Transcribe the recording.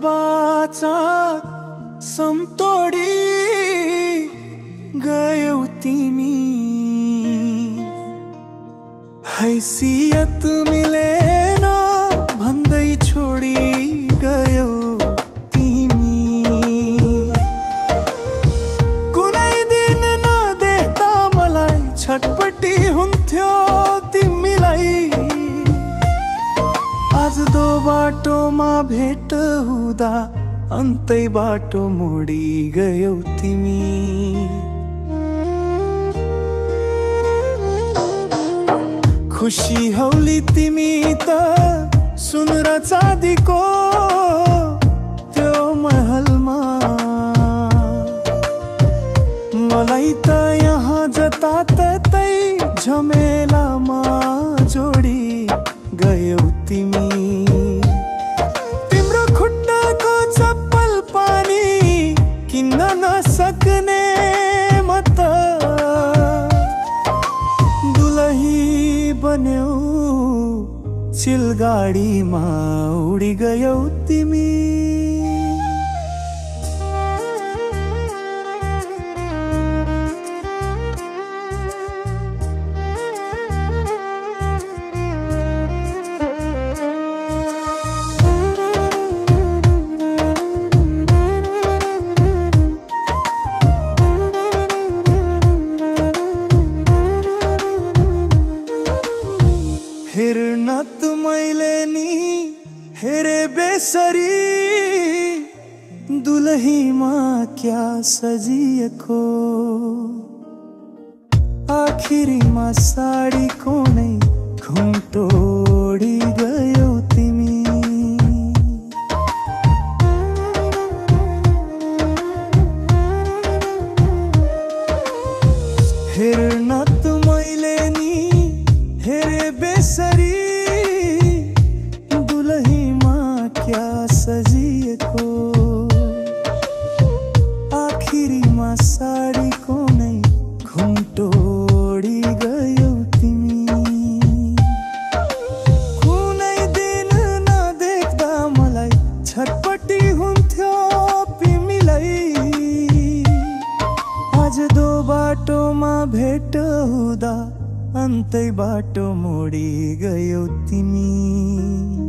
बाचा समतोडी गयौ तिमी। हैसियत मिलेन भन्दै छोडी गयौ तिमी। कुनै दिन नदेख्दा मलाई छटपटी हुन्थ्यो तिमीलाई। आज दो बाटोमा भेट हुँदा अन्तै बाटो मोडी गयौ तिमी। खुशी हौली तिमी त सुन र चाँदीको त्यो महलमा। मलाई त यहाँ जताततै झमेलामा जोडी गयौ तिमी। तिम्रो खुट्टाको चप्पल पानी किन्न नसक्ने म त। दुलही बन्यौ चिलगाडीमा उडी गयौ तिमी। हेर्न त मैले नि हेरे बेसरी दुलहीमा क्या सजिएको। आखिरीमा साडीको नै घुम्टोडी गयौ तिमी। हेर्न त मैले नि हेरे बेसरी दुलहीमा क्या सजिएको। आखिरीमा साडीको नै घुम्टोडी गयौ तिमी। कुनै दिन नदेख्दा मलाई छटपटी हुन्थ्यो तिमीलाई। आज दो बाटोमा भेट हुँदा अन्तै बाटो मोडी गयौ तिमी।